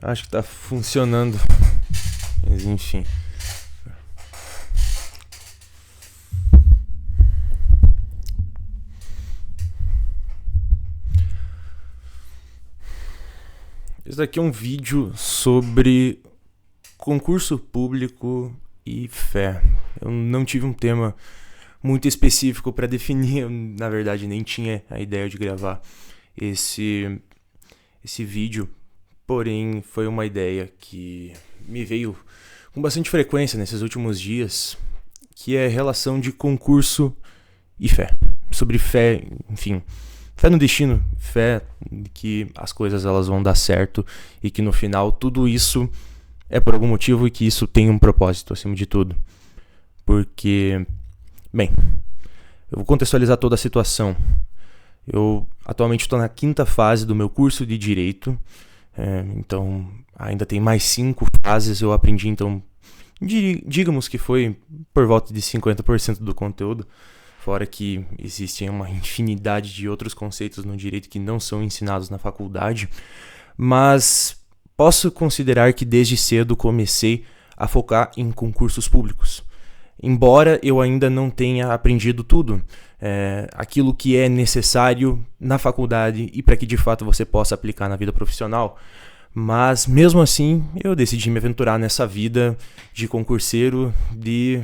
Acho que tá funcionando. Mas enfim. Esse daqui é um vídeo sobre concurso público e fé. Eu não tive um tema muito específico para definir. Eu, na verdade, nem tinha a ideia de gravar esse vídeo. Porém, foi uma ideia que me veio com bastante frequência nesses últimos dias, que é a relação de concurso e fé. Sobre fé, enfim, fé no destino, fé que as coisas elas vão dar certo e que no final tudo isso é por algum motivo e que isso tem um propósito acima de tudo. Porque, bem, eu vou contextualizar toda a situação. Eu atualmente estou na 5ª fase do meu curso de Direito, então ainda tem mais 5 fases. Eu aprendi, então, digamos que foi por volta de 50% do conteúdo, fora que existem uma infinidade de outros conceitos no direito que não são ensinados na faculdade, mas posso considerar que desde cedo comecei a focar em concursos públicos. Embora eu ainda não tenha aprendido tudo, aquilo que é necessário na faculdade e para que de fato você possa aplicar na vida profissional, mas mesmo assim eu decidi me aventurar nessa vida de concurseiro, de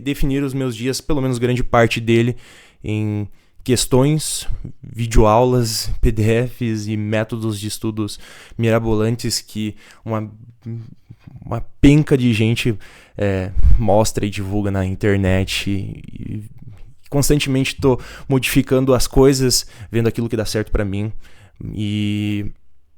definir os meus dias, pelo menos grande parte dele, em questões, videoaulas, PDFs e métodos de estudos mirabolantes que uma penca de gente mostra e divulga na internet. E constantemente estou modificando as coisas, vendo aquilo que dá certo para mim.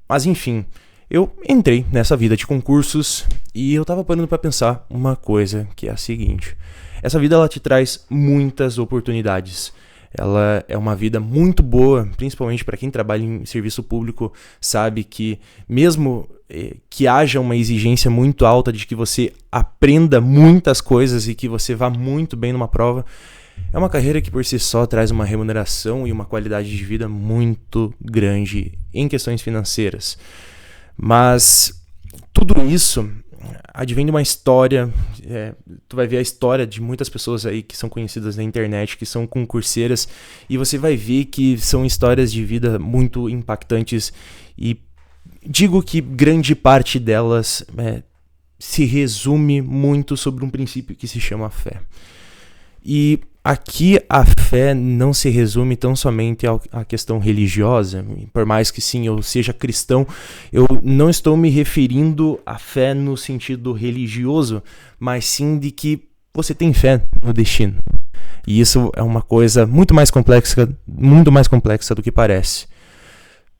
Mas enfim, eu entrei nessa vida de concursos e eu estava parando para pensar uma coisa, que é a seguinte: essa vida ela te traz muitas oportunidades. Ela é uma vida muito boa, principalmente para quem trabalha em serviço público, sabe que mesmo que haja uma exigência muito alta de que você aprenda muitas coisas e que você vá muito bem numa prova, é uma carreira que por si só traz uma remuneração e uma qualidade de vida muito grande em questões financeiras. Mas tudo isso advém de uma história. Tu vai ver a história de muitas pessoas aí que são conhecidas na internet, que são concurseiras, e você vai ver que são histórias de vida muito impactantes, e digo que grande parte delas se resume muito sobre um princípio que se chama fé. E aqui a fé não se resume tão somente à questão religiosa. Por mais que sim, eu seja cristão, eu não estou me referindo à fé no sentido religioso, mas sim de que você tem fé no destino. E isso é uma coisa muito mais complexa do que parece.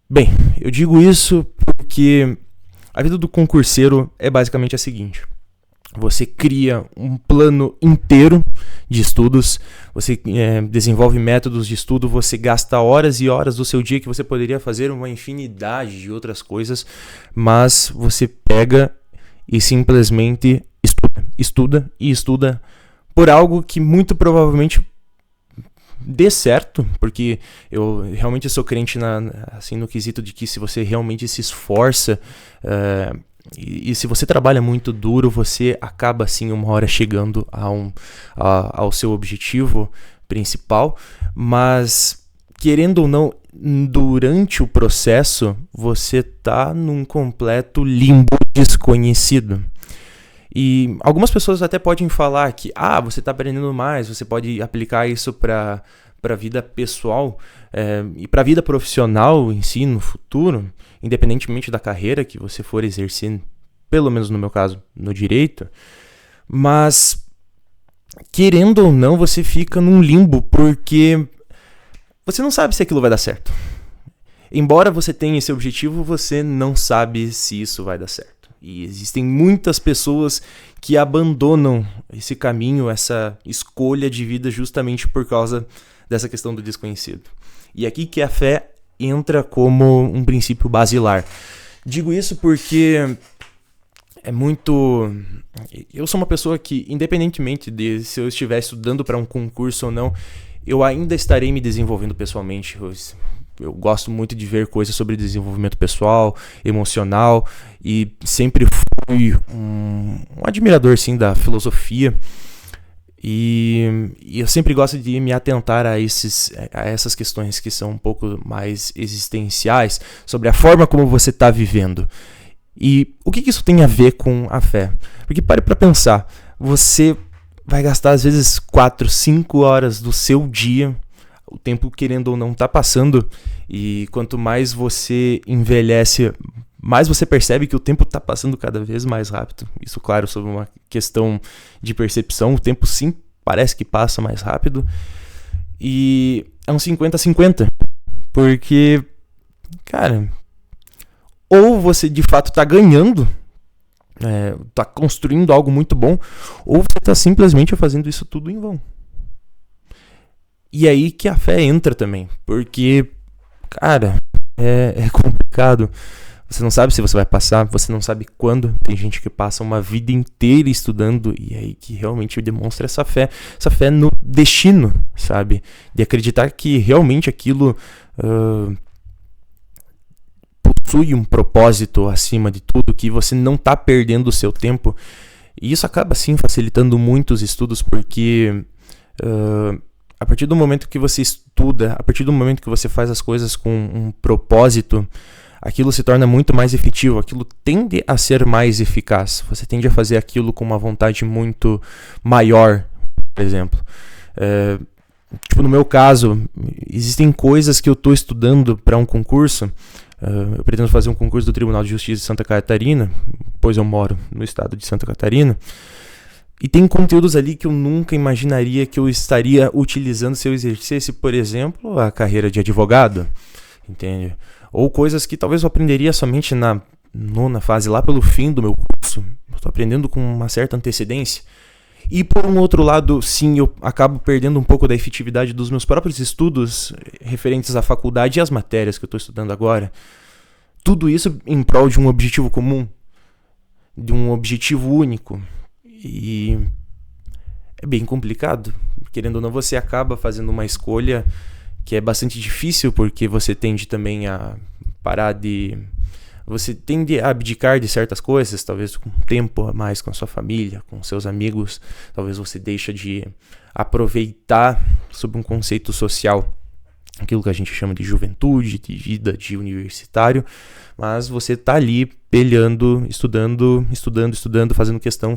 Bem, eu digo isso porque a vida do concurseiro é basicamente a seguinte: você cria um plano inteiro de estudos, você desenvolve métodos de estudo, você gasta horas e horas do seu dia que você poderia fazer uma infinidade de outras coisas, mas você pega e simplesmente estuda por algo que muito provavelmente dê certo, porque eu realmente sou crente assim, no quesito de que se você realmente se esforça, e se você trabalha muito duro, você acaba assim uma hora chegando ao seu objetivo principal. Mas querendo ou não, durante o processo você tá num completo limbo desconhecido. E algumas pessoas até podem falar que você está aprendendo mais, você pode aplicar isso para a vida pessoal e para a vida profissional em si, no futuro, independentemente da carreira que você for exercer, pelo menos no meu caso, no direito. Mas, querendo ou não, você fica num limbo, porque você não sabe se aquilo vai dar certo. Embora você tenha esse objetivo, você não sabe se isso vai dar certo. E existem muitas pessoas que abandonam esse caminho, essa escolha de vida, justamente por causa dessa questão do desconhecido. E aqui que a fé entra como um princípio basilar. Digo isso porque eu sou uma pessoa que, independentemente de se eu estiver estudando para um concurso ou não, eu ainda estarei me desenvolvendo pessoalmente. Eu gosto muito de ver coisas sobre desenvolvimento pessoal, emocional, e sempre fui um admirador, sim, da filosofia. E eu sempre gosto de me atentar a essas questões que são um pouco mais existenciais, sobre a forma como você está vivendo. E o que isso tem a ver com a fé? Porque pare para pensar, você vai gastar às vezes 4, 5 horas do seu dia, o tempo querendo ou não está passando, e quanto mais você envelhece, mais você percebe que o tempo está passando cada vez mais rápido. Isso, claro, sobre uma questão de percepção, o tempo sim parece que passa mais rápido, e é um 50-50, porque, cara, ou você de fato está ganhando, está construindo algo muito bom, ou você está simplesmente fazendo isso tudo em vão. E aí que a fé entra também, porque, cara, é complicado. Você não sabe se você vai passar, você não sabe quando. Tem gente que passa uma vida inteira estudando, e aí que realmente demonstra essa fé no destino, sabe? De acreditar que realmente aquilo possui um propósito acima de tudo, que você não está perdendo o seu tempo. E isso acaba, sim, facilitando muito os estudos, porque a partir do momento que você estuda, a partir do momento que você faz as coisas com um propósito, aquilo se torna muito mais efetivo, aquilo tende a ser mais eficaz. Você tende a fazer aquilo com uma vontade muito maior, por exemplo. Tipo, no meu caso, existem coisas que eu estou estudando para um concurso. Eu pretendo fazer um concurso do Tribunal de Justiça de Santa Catarina, pois eu moro no estado de Santa Catarina. E tem conteúdos ali que eu nunca imaginaria que eu estaria utilizando se eu exercesse, por exemplo, a carreira de advogado, entende? Ou coisas que talvez eu aprenderia somente na nona fase, lá pelo fim do meu curso. Eu estou aprendendo com uma certa antecedência. E por um outro lado, sim, eu acabo perdendo um pouco da efetividade dos meus próprios estudos referentes à faculdade e às matérias que eu estou estudando agora. Tudo isso em prol de um objetivo comum, de um objetivo único. E é bem complicado. Querendo ou não, você acaba fazendo uma escolha que é bastante difícil, porque você tende também a parar de... Você tende a abdicar de certas coisas, talvez com tempo a mais com a sua família, com seus amigos. Talvez você deixe de aproveitar sob um conceito social aquilo que a gente chama de juventude, de vida de universitário. Mas você está ali peleando, estudando, fazendo questão.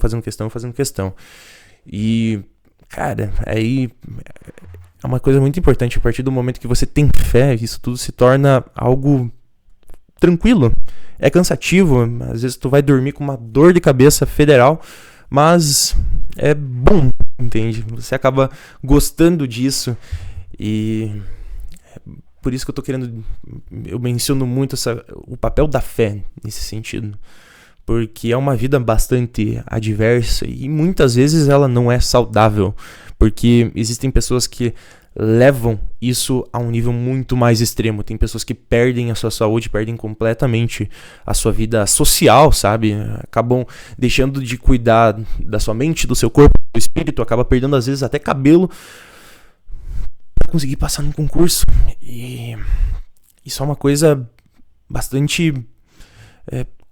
E, cara, aí é uma coisa muito importante. A partir do momento que você tem fé, isso tudo se torna algo tranquilo. É cansativo, às vezes tu vai dormir com uma dor de cabeça federal, mas é bom, entende? Você acaba gostando disso, e por isso que eu menciono muito o papel da fé nesse sentido, porque é uma vida bastante adversa e muitas vezes ela não é saudável, porque existem pessoas que levam isso a um nível muito mais extremo. Tem pessoas que perdem a sua saúde, perdem completamente a sua vida social, sabe? Acabam deixando de cuidar da sua mente, do seu corpo, do espírito, acaba perdendo às vezes até cabelo para conseguir passar num concurso. E isso é uma coisa bastante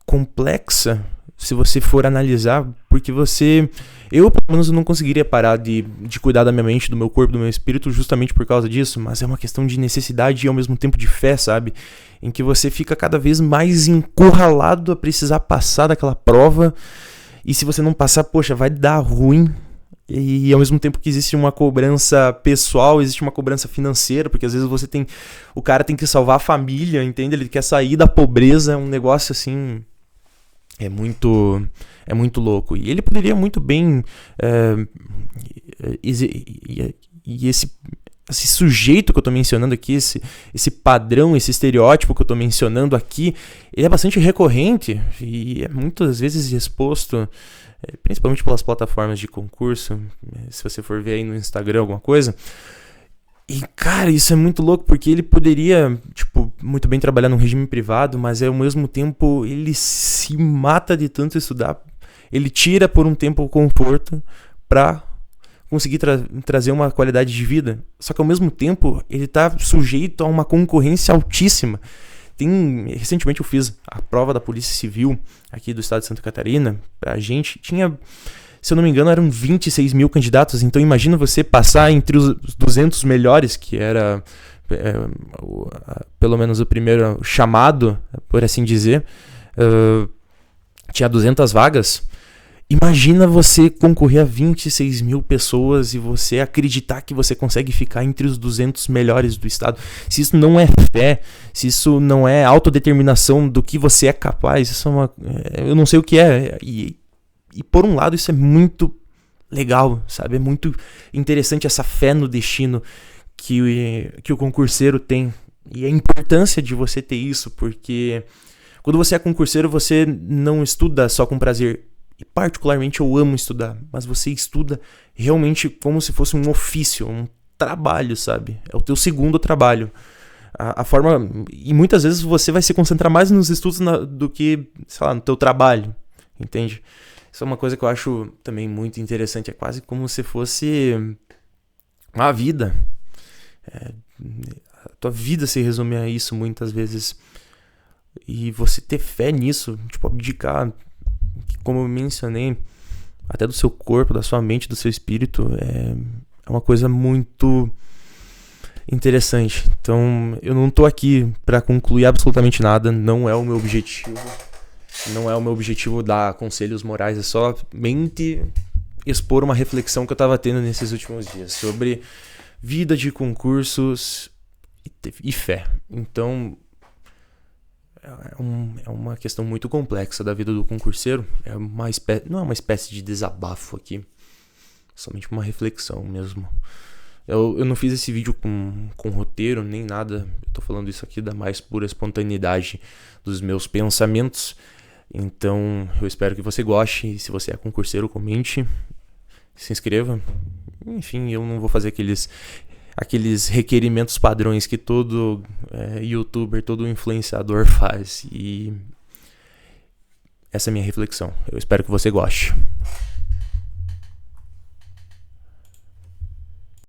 complexa, se você for analisar, porque eu pelo menos não conseguiria parar de cuidar da minha mente, do meu corpo, do meu espírito, justamente por causa disso, mas é uma questão de necessidade e ao mesmo tempo de fé, sabe? Em que você fica cada vez mais encurralado a precisar passar daquela prova, e se você não passar, poxa, vai dar ruim. E ao mesmo tempo que existe uma cobrança pessoal, existe uma cobrança financeira, porque às vezes o cara tem que salvar a família, entende? Ele quer sair da pobreza, é um negócio assim... É muito louco. E ele poderia muito bem... Esse sujeito que eu estou mencionando aqui, esse padrão, esse estereótipo que eu estou mencionando aqui, ele é bastante recorrente e é muitas vezes exposto, principalmente pelas plataformas de concurso, se você for ver aí no Instagram alguma coisa. E, cara, isso é muito louco, porque ele poderia, muito bem trabalhar num regime privado, mas ao mesmo tempo ele se mata de tanto estudar. Ele tira por um tempo o conforto pra conseguir trazer uma qualidade de vida. Só que ao mesmo tempo, ele tá sujeito a uma concorrência altíssima. Recentemente eu fiz a prova da Polícia Civil aqui do estado de Santa Catarina. Pra gente, tinha, se eu não me engano, eram 26 mil candidatos. Então imagina você passar entre os 200 melhores, que era pelo menos o primeiro chamado, por assim dizer. Tinha 200 vagas. Imagina você concorrer a 26 mil pessoas e você acreditar que você consegue ficar entre os 200 melhores do estado. Se isso não é fé, se isso não é autodeterminação do que você é capaz, isso eu não sei o que é. E por um lado isso é muito legal, sabe? É muito interessante essa fé no destino que o concurseiro tem. E a importância de você ter isso, porque quando você é concurseiro, você não estuda só com prazer. E particularmente eu amo estudar, mas você estuda realmente como se fosse um ofício, um trabalho, sabe? É o teu segundo trabalho. A forma... E muitas vezes você vai se concentrar mais nos estudos do que, sei lá, no teu trabalho, entende? Isso é uma coisa que eu acho também muito interessante. É quase como se fosse uma vida. A tua vida se resume a isso muitas vezes. E você ter fé nisso, tipo, abdicar, como eu mencionei, até do seu corpo, da sua mente, do seu espírito, é uma coisa muito interessante. Então, eu não tô aqui para concluir absolutamente nada, não é o meu objetivo. Não é o meu objetivo dar conselhos morais, é somente expor uma reflexão que eu tava tendo nesses últimos dias sobre vida de concursos e fé. Então, é uma questão muito complexa da vida do concurseiro. Não é uma espécie de desabafo aqui, somente uma reflexão mesmo. Eu não fiz esse vídeo com roteiro nem nada. Eu tô falando isso aqui da mais pura espontaneidade dos meus pensamentos. Então eu espero que você goste. E se você é concurseiro, comente, se inscreva. Enfim, eu não vou fazer aqueles requerimentos padrões que todo youtuber, todo influenciador faz. E essa é a minha reflexão. Eu espero que você goste.